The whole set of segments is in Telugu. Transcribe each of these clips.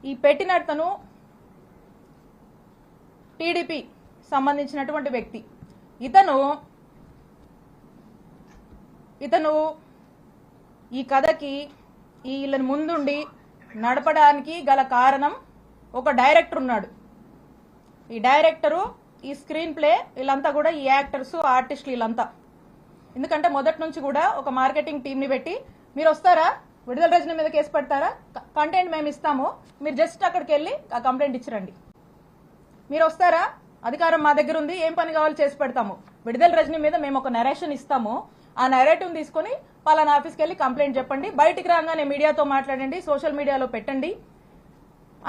ఈ పెట్టినతను టీడీపీ సంబంధించినటువంటి వ్యక్తి. ఇతను ఈ కథకి వీళ్ళని ముందుండి నడపడానికి గల కారణం ఒక డైరెక్టర్ ఉన్నాడు. ఈ డైరెక్టరు, ఈ స్క్రీన్ ప్లే, వీళ్ళంతా కూడా ఈ యాక్టర్స్, ఆర్టిస్టులు వీళ్ళంతా. ఎందుకంటే మొదటి నుంచి కూడా ఒక మార్కెటింగ్ టీంని పెట్టి, మీరు వస్తారా, విడుదల రజనీ మీద కేసు పెడతారా, కంటెంట్ మేము ఇస్తాము, మీరు జస్ట్ అక్కడికి వెళ్ళి ఆ కంప్లైంట్ ఇచ్చిరండి, మీరు వస్తారా, అధికారం మా దగ్గర ఉంది, ఏం పని కావాలో చేసి పెడతాము, విడుదల రజనీ మీద మేము ఒక నరేషన్ ఇస్తాము, ఆ నరేటివ్ తీసుకుని పలానా ఆఫీస్కి వెళ్ళి కంప్లైంట్ చెప్పండి, బయటికి రాగానే మీడియాతో మాట్లాడండి, సోషల్ మీడియాలో పెట్టండి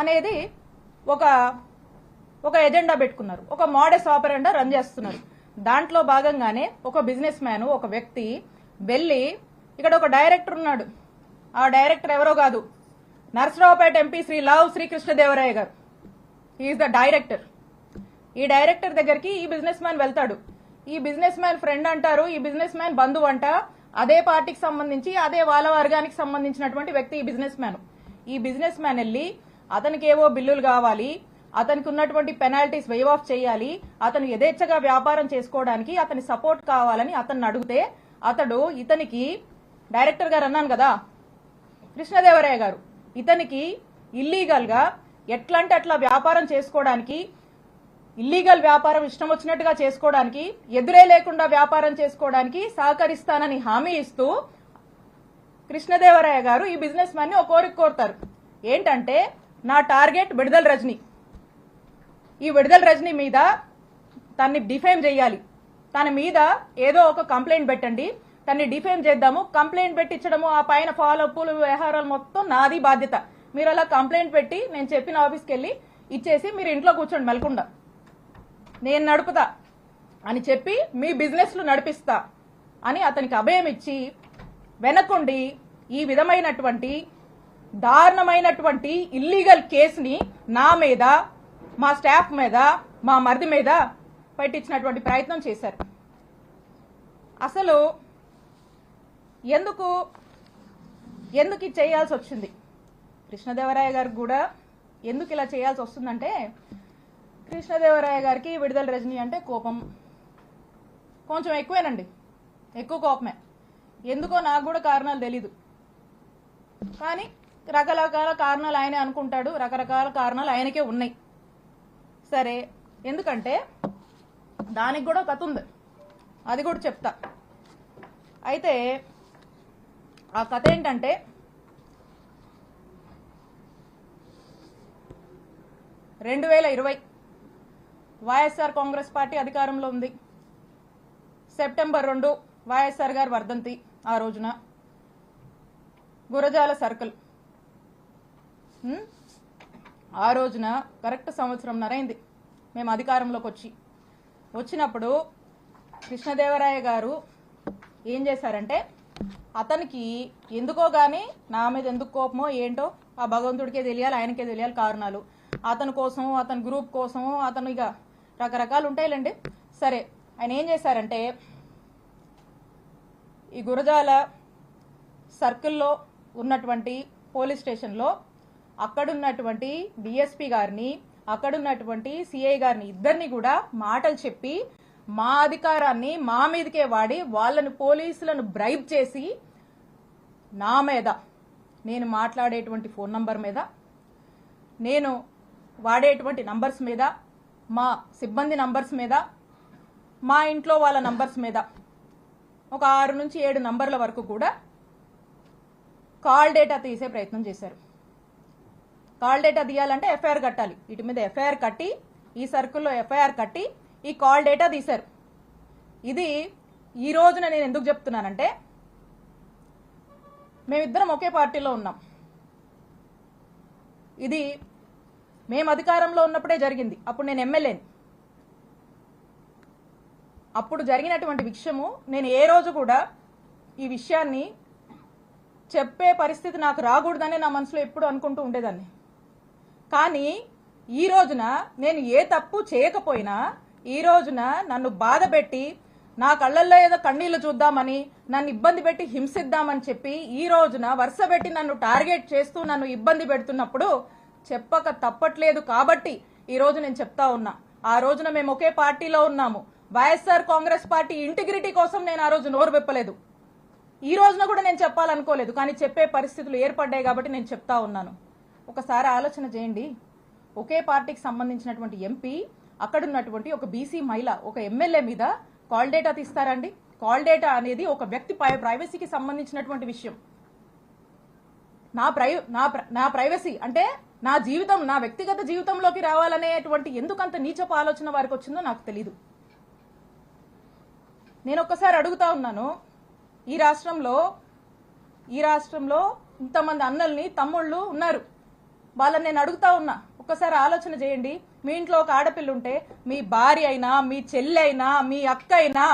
అనేది ఒక ఎజెండా పెట్టుకున్నారు. ఒక మోడస్ ఆపరెండా రన్ చేస్తున్నారు. దాంట్లో భాగంగానే ఒక బిజినెస్ మ్యాన్, ఒక వ్యక్తి వెళ్ళి, ఇక్కడ ఒక డైరెక్టర్ ఉన్నాడు, ఆ డైరెక్టర్ ఎవరో కాదు, నర్సరావుపేట ఎంపీ శ్రీ లావు శ్రీకృష్ణదేవరాయ గారు. Is the director. ఈ డైరెక్టర్ దగ్గరికి ఈ బిజినెస్ మ్యాన్ వెళ్తాడు. ఈ బిజినెస్ మ్యాన్ ఫ్రెండ్ అంటారు, ఈ బిజినెస్ మ్యాన్ బంధువు అంట, అదే పార్టీకి సంబంధించి అదే వాళ్ళ వర్గానికి సంబంధించినటువంటి వ్యక్తి ఈ బిజినెస్ మ్యాన్. ఈ బిజినెస్ మ్యాన్ వెళ్ళి అతనికి ఏవో బిల్లులు కావాలి, అతనికి ఉన్నటువంటి పెనాల్టీస్ వేవ్ ఆఫ్ చేయాలి, అతను యథేచ్ఛగా వ్యాపారం చేసుకోవడానికి అతని సపోర్ట్ కావాలని అతన్ని అడిగితే, అతడు ఇతనికి డైరెక్టర్ గారు అన్నాను కదా కృష్ణదేవరాయ గారు, ఇతనికి ఇల్లీగల్ గా ఎట్లంటే అట్లా వ్యాపారం చేసుకోవడానికి, ఇల్లీగల్ వ్యాపారం ఇష్టం వచ్చినట్టుగా చేసుకోవడానికి, ఎదురే లేకుండా వ్యాపారం చేసుకోవడానికి సహకరిస్తానని హామీ ఇస్తూ కృష్ణదేవరాయ గారు ఈ బిజినెస్ మ్యాన్ ని ఒక కోరిక కోరుతారు. ఏంటంటే, నా టార్గెట్ విడుదల రజనీ, ఈ విడుదల రజనీ మీద తన్ని డిఫేమ్ చేయాలి, తన మీద ఏదో ఒక కంప్లైంట్ పెట్టండి, తన్ని డిఫేమ్ చేద్దాము, కంప్లైంట్ పెట్టించడము, ఆ పైన ఫాలోఅప్లు వ్యవహారాలు మొత్తం నాది బాధ్యత, మీరు అలా కంప్లైంట్ పెట్టి నేను చెప్పిన ఆఫీస్కి వెళ్ళి ఇచ్చేసి మీరు ఇంట్లో కూర్చోండి మెలకుండా, నేను నడుపుతా అని చెప్పి మీ బిజినెస్లు నడిపిస్తా అని అతనికి అభయం ఇచ్చి వెనకుండి ఈ విధమైనటువంటి దారుణమైనటువంటి ఇల్లీగల్ కేసుని నా మీద, మా స్టాఫ్ మీద, మా మరిది మీద పెట్టించినటువంటి ప్రయత్నం చేశారు. అసలు ఎందుకు ఇది చేయాల్సి వచ్చింది, కృష్ణదేవరాయ గారికి కూడా ఎందుకు ఇలా చేయాల్సి వస్తుందంటే, కృష్ణదేవరాయ గారికి విడుదల రజనీ అంటే కోపం కొంచెం ఎక్కువేనండి, ఎక్కువ కోపమే. ఎందుకో నాకు కూడా కారణాలు తెలీదు, కానీ రకరకాల కారణాలు ఆయనే అనుకుంటాడు, రకరకాల కారణాలు ఆయనకే ఉన్నాయి. సరే, ఎందుకంటే దానికి కూడా కథ ఉంది, అది కూడా చెప్తా. అయితే ఆ కథ ఏంటంటే, వైఎస్ఆర్ కాంగ్రెస్ పార్టీ అధికారంలో ఉంది. సెప్టెంబర్ 2 వైఎస్ఆర్ గారి వర్ధంతి. ఆ రోజున గురజాల సర్కిల్, ఆ రోజున కరెక్ట్ సంవత్సరంన్నర అయింది మేము అధికారంలోకి వచ్చినప్పుడు కృష్ణదేవరాయ గారు ఏం చేశారంటే, అతనికి ఎందుకో గానీ నా మీద ఎందుకు కోపమో ఏంటో ఆ భగవంతుడికే తెలియాలి, ఆయనకే తెలియాలి కారణాలు. అతని కోసం, అతని గ్రూప్ కోసం, అతను ఇక రకరకాలు ఉంటాయిలేండి. సరే, ఆయన ఏం చేశారంటే, ఈ గురజాల సర్కిల్లో ఉన్నటువంటి పోలీస్ స్టేషన్లో అక్కడున్నటువంటి డిఎస్పీ గారిని, అక్కడున్నటువంటి సిఐ గారిని, ఇద్దరిని కూడా మాటలు చెప్పి మా అధికారాన్ని మా మీదకే వాడి వాళ్ళని, పోలీసులను బ్రైబ్ చేసి నా మీద, నేను మాట్లాడేటువంటి ఫోన్ నంబర్ మీద, నేను వాడేటువంటి నంబర్స్ మీద, మా సిబ్బంది నంబర్స్ మీద, మా ఇంట్లో వాళ్ళ నంబర్స్ మీద ఒక 6 నుంచి 7 నంబర్ల వరకు కూడా కాల్ డేటా తీసే ప్రయత్నం చేశారు. కాల్ డేటా తీయాలంటే ఎఫ్ఐఆర్ కట్టాలి. వీటి మీద ఎఫ్ఐఆర్ కట్టి, ఈ సర్కిల్లో ఎఫ్ఐఆర్ కట్టి ఈ కాల్ డేటా తీశారు. ఇది ఈ రోజున నేను ఎందుకు చెప్తున్నానంటే, మేమిద్దరం ఒకే పార్టీలో ఉన్నాం. ఇది మేము అధికారంలో ఉన్నప్పుడే జరిగింది. అప్పుడు నేను ఎమ్మెల్యేని. అప్పుడు జరిగినటువంటి విషయము నేను ఏ రోజు కూడా ఈ విషయాన్ని చెప్పే పరిస్థితి నాకు రాకూడదని నా మనసులో ఎప్పుడు అనుకుంటూ ఉండేదాన్ని. కానీ ఈ రోజున నేను ఏ తప్పు చేయకపోయినా, ఈ రోజున నన్ను బాధ పెట్టి, నా కళ్ళల్లో ఏదో కన్నీళ్లు చూద్దామని, నన్ను ఇబ్బంది పెట్టి హింసిద్దామని చెప్పి ఈ రోజున వరుస పెట్టి నన్ను టార్గెట్ చేస్తూ నన్ను ఇబ్బంది పెడుతున్నప్పుడు చెప్పక తప్పట్లేదు కాబట్టి ఈ రోజు నేను చెప్తా ఉన్నా. ఆ రోజున మేము ఒకే పార్టీలో ఉన్నాము. వైఎస్ఆర్ కాంగ్రెస్ పార్టీ ఇంటిగ్రిటీ కోసం నేను ఆ రోజు నోరు విప్పలేదు. ఈ రోజున కూడా నేను చెప్పాలనుకోలేదు, కానీ చెప్పే పరిస్థితులు ఏర్పడ్డాయి కాబట్టి నేను చెప్తా ఉన్నాను. ఒకసారి ఆలోచన చేయండి. ఒకే పార్టీకి సంబంధించినటువంటి ఎంపీ, అక్కడున్నటువంటి ఒక బీసీ మహిళ, ఒక ఎమ్మెల్యే మీద కాల్ డేటా తీస్తారండి? కాల్ డేటా అనేది ఒక వ్యక్తి ప్రైవసీకి సంబంధించినటువంటి విషయం. నా ప్రైవసీ అంటే నా జీవితం, నా వ్యక్తిగత జీవితంలోకి రావాలనేటువంటి ఎందుకంత నీచపు ఆలోచన వారికి వచ్చిందో నాకు తెలీదు. నేను ఒక్కసారి అడుగుతా ఉన్నాను, ఈ రాష్ట్రంలో ఇంతమంది అన్నల్ని, తమ్ముళ్ళు ఉన్నారు. వాళ్ళని నేను అడుగుతా ఉన్నా, ఒక్కసారి ఆలోచన చేయండి. మీ ఇంట్లో ఒక ఆడపిల్ల ఉంటే, మీ భార్య అయినా, మీ చెల్లి అయినా, మీ అక్క అయినా,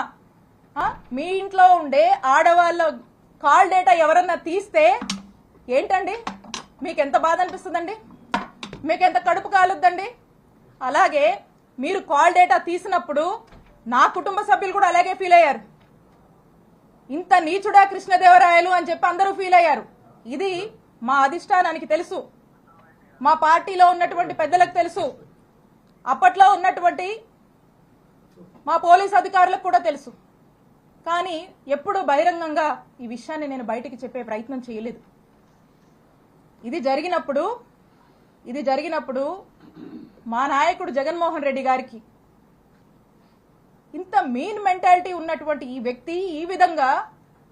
మీ ఇంట్లో ఉండే ఆడవాళ్ళ కాల్ డేటా ఎవరన్నా తీస్తే ఏంటండి? మీకు ఎంత బాధ అనిపిస్తుందండి? మీకు ఎంత కడుపు కాలుద్దండి? అలాగే మీరు కాల్ డేటా తీసినప్పుడు నా కుటుంబ సభ్యులు కూడా అలాగే ఫీల్ అయ్యారు. ఇంత నీచుడా కృష్ణదేవరాయలు అని చెప్పి అందరూ ఫీల్ అయ్యారు. ఇది మా అధిష్టానానికి తెలుసు, మా పార్టీలో ఉన్నటువంటి పెద్దలకు తెలుసు, అప్పట్లో ఉన్నటువంటి మా పోలీస్ అధికారులకు కూడా తెలుసు. కానీ ఎప్పుడు బహిరంగంగా ఈ విషయాన్ని నేను బయటికి చెప్పే ప్రయత్నం చేయలేదు. ఇది జరిగినప్పుడు మా నాయకుడు జగన్మోహన్ రెడ్డి గారికి ఇంత మీన్ మెంటాలిటీ ఉన్నటువంటి ఈ వ్యక్తి ఈ విధంగా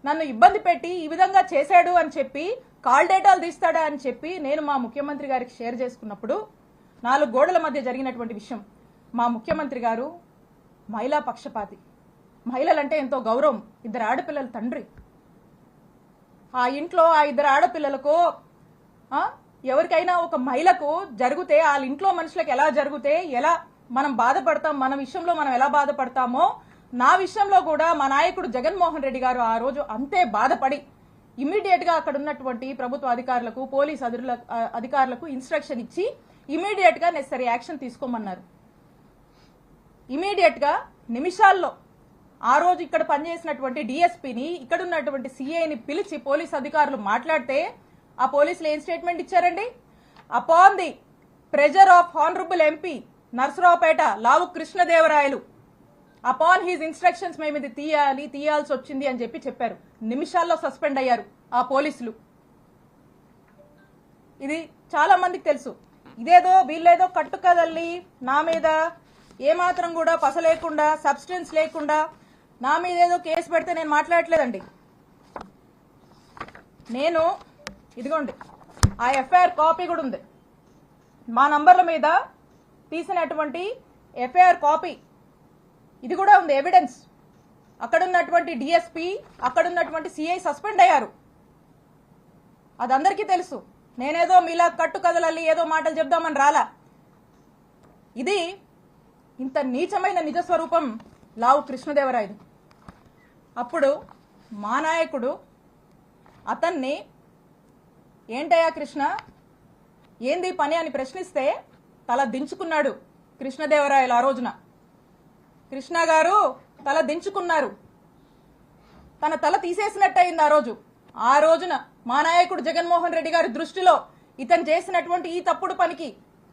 నన్ను ఇబ్బంది పెట్టి ఈ విధంగా చేశాడు అని చెప్పి, కాల్ డేటాలు తీస్తాడా అని చెప్పి నేను మా ముఖ్యమంత్రి గారికి షేర్ చేసుకున్నప్పుడు, 4 గోడల మధ్య జరిగినటువంటి విషయం. మా ముఖ్యమంత్రి గారు మహిళా పక్షపాతి, మహిళలంటే ఎంతో గౌరవం, 2 ఆడపిల్లల తండ్రి. ఆ ఇంట్లో ఆ 2 ఆడపిల్లలకు ఎవరికైనా ఒక మహిళకు జరిగితే, వాళ్ళ ఇంట్లో మనుషులకు ఎలా జరిగితే ఎలా మనం బాధపడతాం, మన విషయంలో మనం ఎలా బాధపడతామో, నా విషయంలో కూడా మా నాయకుడు జగన్మోహన్ రెడ్డి గారు ఆ రోజు అంతే బాధపడి ఇమీడియట్ గా అక్కడ ఉన్నటువంటి ప్రభుత్వ అధికారులకు, పోలీస్ అధికారులకు ఇన్స్ట్రక్షన్ ఇచ్చి ఇమీడియట్ గా నెసరీ యాక్షన్ తీసుకోమన్నారు. ఇమీడియట్ గా నిమిషాల్లో ఆ రోజు ఇక్కడ పనిచేసినటువంటి డిఎస్పీని, ఇక్కడ ఉన్నటువంటి సిఐని పిలిచి పోలీస్ అధికారులు మాట్లాడితే ఆ పోలీసులు ఏం స్టేట్మెంట్ ఇచ్చారండి? Upon the pressure of honourable MP Narasaraopet Lavu Krishnadevarayalu, upon his instructions మేము ఇది తీయాల్సి వచ్చింది అని చెప్పారు. నిమిషాల్లో సస్పెండ్ అయ్యారు ఆ పోలీసులు. ఇది చాలా మందికి తెలుసు. ఇదేదో వీళ్ళేదో కట్టుకదల్లి నా మీద ఏమాత్రం కూడా పస లేకుండా, సబ్స్టెన్స్ లేకుండా నా మీద ఏదో కేసు పెడితే నేను మాట్లాడట్లేదండి. నేను ఇదిగోండి ఆ ఎఫ్ఐఆర్ కాపీ కూడా ఉంది. మా నంబర్ల మీద తీసినటువంటి ఎఫ్ఐఆర్ కాపీ ఇది కూడా ఉంది, ఎవిడెన్స్. అక్కడున్నటువంటి డిఎస్పీ, అక్కడున్నటువంటి సిఐ సస్పెండ్ అయ్యారు. అది అందరికీ తెలుసు. నేనేదో మీలా కట్టు కదలల్లి ఏదో మాటలు చెప్దామని రాలా. ఇది ఇంత నీచమైన నిజస్వరూపం లావు కృష్ణదేవరాయలు. అప్పుడు మా నాయకుడు అతన్ని ఏంటయ్యా కృష్ణ, ఏంది పని అని ప్రశ్నిస్తే తల దించుకున్నాడు కృష్ణదేవరాయలు. ఆ రోజున కృష్ణ గారు తల దించుకున్నారు. తన తల తీసేసినట్టయింది ఆ రోజున మా నాయకుడు జగన్మోహన్ రెడ్డి గారి దృష్టిలో ఇతను చేసినటువంటి ఈ తప్పుడు పనికి,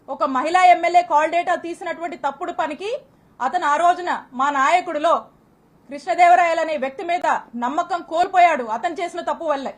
ఒక మహిళా ఎమ్మెల్యే కాల్ డేటా తీసినటువంటి తప్పుడు పనికి అతను ఆ రోజున మా నాయకుడిలో కృష్ణదేవరాయలు అనే వ్యక్తి మీద నమ్మకం కోల్పోయాడు, అతను చేసిన తప్పు వల్లే.